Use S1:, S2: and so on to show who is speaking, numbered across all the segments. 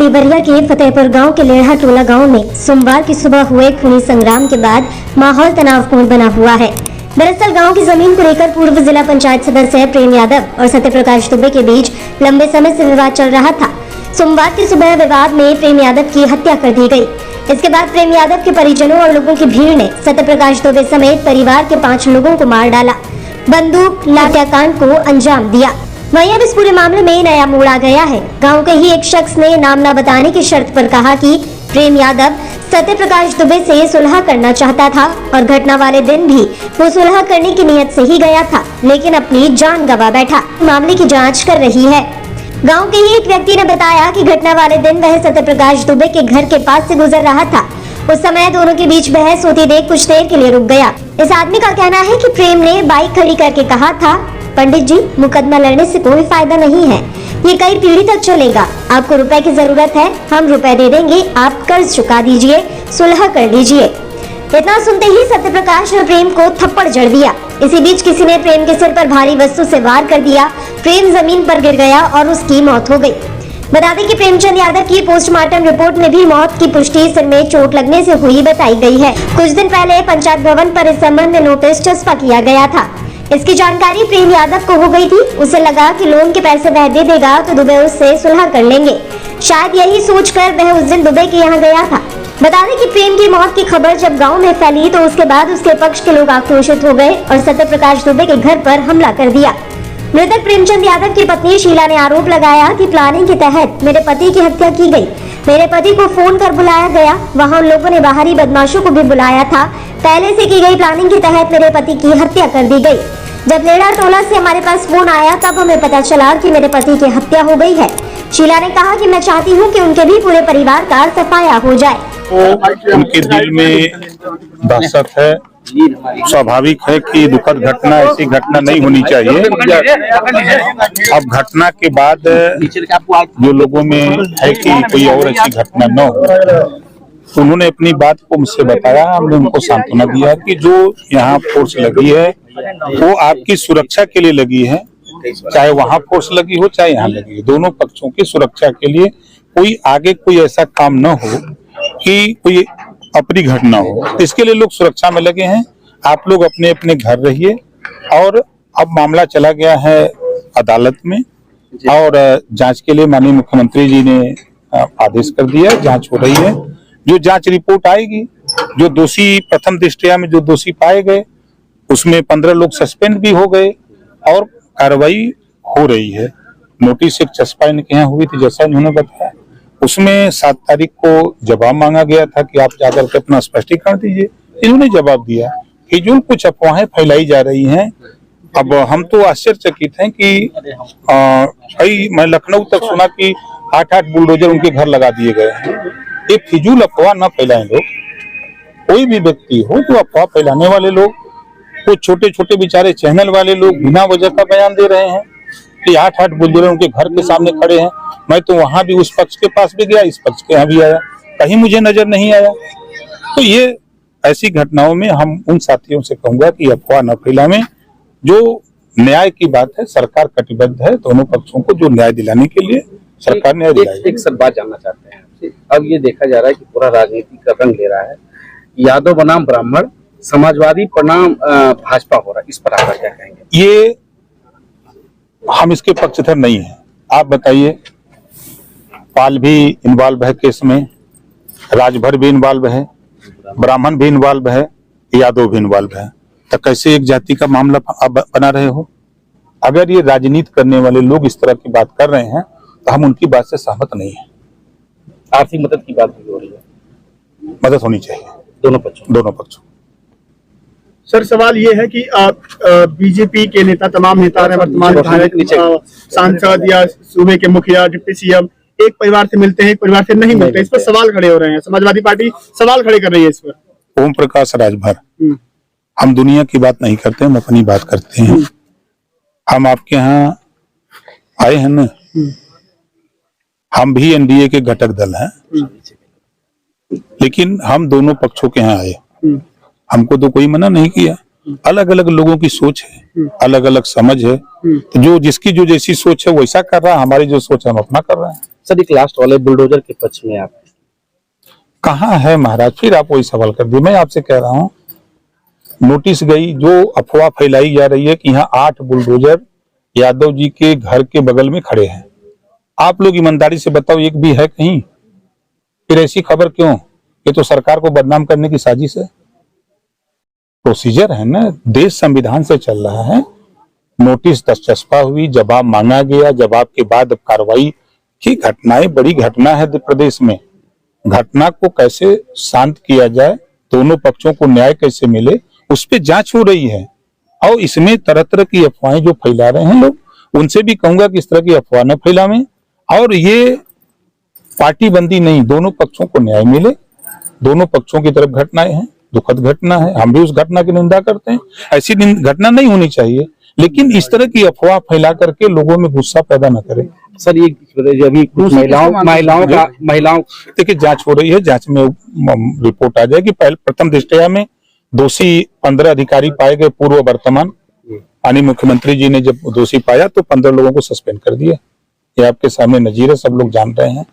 S1: देवरिया के फतेहपुर गांव के लेढ़ा टोला गांव में सोमवार की सुबह हुए खूनी संग्राम के बाद माहौल तनावपूर्ण बना हुआ है। दरअसल गांव की जमीन को लेकर पूर्व जिला पंचायत सदस्य प्रेम यादव और सत्यप्रकाश दुबे के बीच लंबे समय से विवाद चल रहा था। सोमवार की सुबह विवाद में प्रेम यादव की हत्या कर दी गई। इसके बाद प्रेम यादव के परिजनों और लोगों की भीड़ ने सत्यप्रकाश दुबे समेत परिवार के 5 लोगों को मार डाला, बंदूक हत्याकांड को अंजाम दिया। वहीं अब इस पूरे मामले में नया मोड़ आ गया है। गांव के ही एक शख्स ने नाम न बताने की शर्त पर कहा कि प्रेम यादव सत्यप्रकाश दुबे से सुलह करना चाहता था और घटना वाले दिन भी वो सुलह करने की नियत से ही गया था, लेकिन अपनी जान गंवा बैठा। मामले की जांच कर रही है। गांव के ही एक व्यक्ति ने बताया कि घटना वाले दिन वह सत्यप्रकाश दुबे के घर के पास से गुजर रहा था। उस समय दोनों के बीच बहस होती देख कुछ देर के लिए रुक गया। इस आदमी का कहना है कि प्रेम ने बाइक खड़ी करके कहा था, पंडित जी, मुकदमा लड़ने से कोई फायदा नहीं है, ये कई पीढ़ी तक चलेगा। आपको रुपए की जरूरत है, हम रुपए दे देंगे, आप कर्ज चुका दीजिए, सुलह कर लीजिए। इतना सुनते ही सत्यप्रकाश ने प्रेम को थप्पड़ जड़ दिया। इसी बीच किसी ने प्रेम के सिर पर भारी वस्तु से वार कर दिया। प्रेम जमीन पर गिर गया और उसकी मौत हो गई। बता दें कि प्रेमचंद यादव की पोस्टमार्टम रिपोर्ट में भी मौत की पुष्टि सिर में चोट लगने से हुई बताई गई है। कुछ दिन पहले पंचायत भवन पर इस संबंध में नोटिस चस्पा किया गया था। इसकी जानकारी प्रेम यादव को हो गई थी। उसे लगा कि लोन के पैसे वह दे देगा तो दुबे उससे सुलह कर लेंगे। शायद यही सोचकर वह उस दिन दुबे के यहाँ गया था। बता दें कि प्रेम की मौत की खबर जब गांव में फैली तो उसके बाद उसके पक्ष के लोग आक्रोशित हो गए और सत्यप्रकाश दुबे के घर पर हमला कर दिया। मृतक प्रेमचंद यादव की पत्नी शीला ने आरोप लगाया कि प्लानिंग के तहत मेरे पति की हत्या की गई। मेरे पति को फोन कर बुलाया गया। वहां उन लोगों ने बाहरी बदमाशों को भी बुलाया था। पहले से की गई प्लानिंग के तहत मेरे पति की हत्या कर दी गई। जब लेढ़ा टोला से हमारे पास फोन आया तब हमें पता चला कि मेरे पति की हत्या हो गई है। शीला ने कहा कि मैं चाहती हूँ कि उनके भी पूरे परिवार का सफाया हो जाए।
S2: उनके दिल में दहशत है। स्वाभाविक है कि दुखद घटना, ऐसी घटना नहीं होनी चाहिए। अब घटना के बाद जो लोगों में है कि कोई और ऐसी घटना न हो, उन्होंने अपनी बात को मुझसे बताया। हमने उनको सांत्वना दिया कि जो यहाँ फोर्स लगी है वो आपकी सुरक्षा के लिए लगी है, चाहे वहाँ फोर्स लगी हो चाहे यहाँ लगी हो, दोनों पक्षों की सुरक्षा के लिए। कोई आगे कोई ऐसा काम न हो कि कोई अपनी घटना हो, इसके लिए लोग सुरक्षा में लगे हैं। आप लोग अपने अपने घर रहिए। और अब मामला चला गया है अदालत में और जांच के लिए माननीय मुख्यमंत्री जी ने आदेश कर दिया। जांच हो रही है। जो जांच रिपोर्ट आएगी, जो दोषी प्रथम दृष्टया में जो दोषी पाए गए उसमें 15 लोग सस्पेंड भी हो गए और कार्रवाई हो रही है। नोटिस एक चस्पा इनके यहाँ हुई थी, जैसा इन्होंने बताया। उसमें 7 तारीख को जवाब मांगा गया था कि आप जाकर के अपना स्पष्टीकरण दीजिए। इन्होंने जवाब दिया कि जो कुछ अफवाहें फैलाई जा रही हैं। अब हम तो आश्चर्यचकित हैं कि भाई मैं लखनऊ तक सुना कि 8-8 बुलडोजर उनके घर लगा दिए गए हैं। ये फिजूल अफवाह न फैलाएं लोग। कोई भी व्यक्ति हो जो अफवाह फैलाने वाले लोग, वो छोटे छोटे बेचारे चैनल वाले लोग बिना वजह का बयान दे रहे हैं कि 8-8 बुलडोजर उनके घर के सामने खड़े हैं। मैं तो वहां भी उस पक्ष के पास भी गया, इस पक्ष के यहाँ भी आया, कहीं मुझे नजर नहीं आया। तो ये ऐसी घटनाओं में हम उन साथियों से कहूंगा कि अफवाह न फैलाएं। जो न्याय की बात है, सरकार कटिबद्ध है दोनों पक्षों को जो न्याय दिलाने के लिए। सरकार न्याय दिलाएगी।
S3: एक बात जानना चाहते हैं आपसे। अब ये देखा जा रहा है कि पूरा राजनीति का रंग ले रहा है। यादव बनाम ब्राह्मण, समाजवादी बनाम भाजपा हो रहा है, इस पर आप क्या कहेंगे?
S2: ये हम इसके पक्षधर नहीं है। आप बताइए, पाल भी इन्वॉल्व है केस में, राजभर भी इन्वॉल्व है, ब्राह्मण भी इन्वॉल्व है, यादव भी इन्वॉल्व है। तो कैसे एक जाति का मामला आप बना रहे हो? अगर ये राजनीति करने वाले लोग इस तरह की बात कर रहे हैं तो हम उनकी बात से सहमत नहीं है।
S3: आर्थिक मदद की बात भी हो रही है।
S2: मदद होनी चाहिए दोनों पक्षों।
S4: सर, सवाल ये है कि बीजेपी के नेता, तमाम नेता वर्तमान विधायक, सांसद या सूबे के मुखिया, डिप्टी सीएम एक परिवार से मिलते हैं, एक परिवार से नहीं मिलते। इस पर सवाल खड़े हो रहे हैं। समाजवादी पार्टी सवाल खड़े कर रही है इस पर।
S2: ओम प्रकाश राजभर, हम दुनिया की बात नहीं करते, हम अपनी बात करते हैं। हम आपके यहाँ आए हैं ना, हम भी एनडीए के घटक दल हैं, लेकिन हम दोनों पक्षों के यहाँ आए। हमको तो कोई मना नहीं किया। अलग अलग लोगों की सोच है, अलग अलग समझ है। तो जो जिसकी जो जैसी सोच है वैसा कर रहा है। हमारी जो सोच है हम अपना कर रहे हैं।
S3: सर एक लास्ट वाले बुलडोजर के पक्ष में आप
S2: कहाँ है महाराज? फिर आप वही सवाल कर दिए। मैं आपसे कह रहा हूँ, नोटिस गई, जो अफवाह फैलाई जा रही है कि यहाँ 8 बुलडोजर यादव जी के घर के बगल में खड़े हैं। आप लोग ईमानदारी से बताओ, एक भी है कहीं? फिर ऐसी खबर क्यों? ये तो सरकार को बदनाम करने की साजिश है। प्रोसीजर है ना, देश संविधान से चल रहा है। नोटिस दस्तचस्पा हुई, जवाब मांगा गया, जवाब के बाद अब कार्रवाई की। घटनाएं बड़ी घटना है प्रदेश में। घटना को कैसे शांत किया जाए, दोनों पक्षों को न्याय कैसे मिले, उस पर जांच हो रही है। और इसमें तरह तरह की अफवाहें जो फैला रहे हैं लोग, उनसे भी कहूंगा कि इस तरह की अफवाह न फैलावें। और ये पार्टी बंदी नहीं, दोनों पक्षों को न्याय मिले। दोनों पक्षों की तरफ घटनाएं हैं, दुखद घटना है, हम भी उस घटना की निंदा करते हैं। ऐसी घटना नहीं होनी चाहिए, लेकिन इस तरह की अफवाह फैला करके लोगों में गुस्सा पैदा न करें।
S3: सर ये अभी कुछ महिलाओं
S2: देखिए, जांच हो रही है, जांच में रिपोर्ट आ जाएगी। प्रथम दृष्टया में दोषी 15 अधिकारी पाए गए, पूर्व वर्तमान। माननीय मुख्यमंत्री जी ने जब दोषी पाया तो 15 लोगों को सस्पेंड कर दिया। ये आपके सामने नजीर है, सब लोग जान रहे हैं।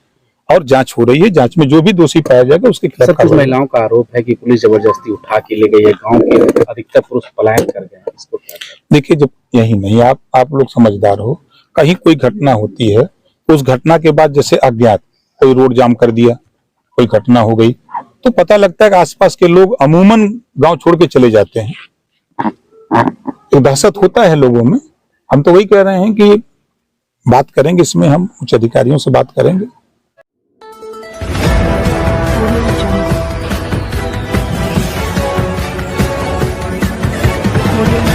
S2: और जांच हो रही है, जांच में जो भी दोषी पाया जाएगा उसके खिलाफ।
S3: कुछ महिलाओं का आरोप है कि पुलिस जबरदस्ती उठा के ले गई है, गांव के अधिकतर पुरुष पलायन कर गए हैं। इसको
S2: देखिए, जब यही नहीं, आप लोग समझदार हो, कहीं कोई घटना होती है, उस घटना के बाद जैसे अज्ञात कोई रोड जाम कर दिया, कोई घटना हो गई, तो पता लगता है कि आसपास के लोग अमूमन गांव छोड़ के चले जाते हैं। एक दहशत होता है लोगों में। हम तो वही कह रहे हैं कि बात करेंगे, इसमें हम उच्च अधिकारियों से बात करेंगे।
S5: Audio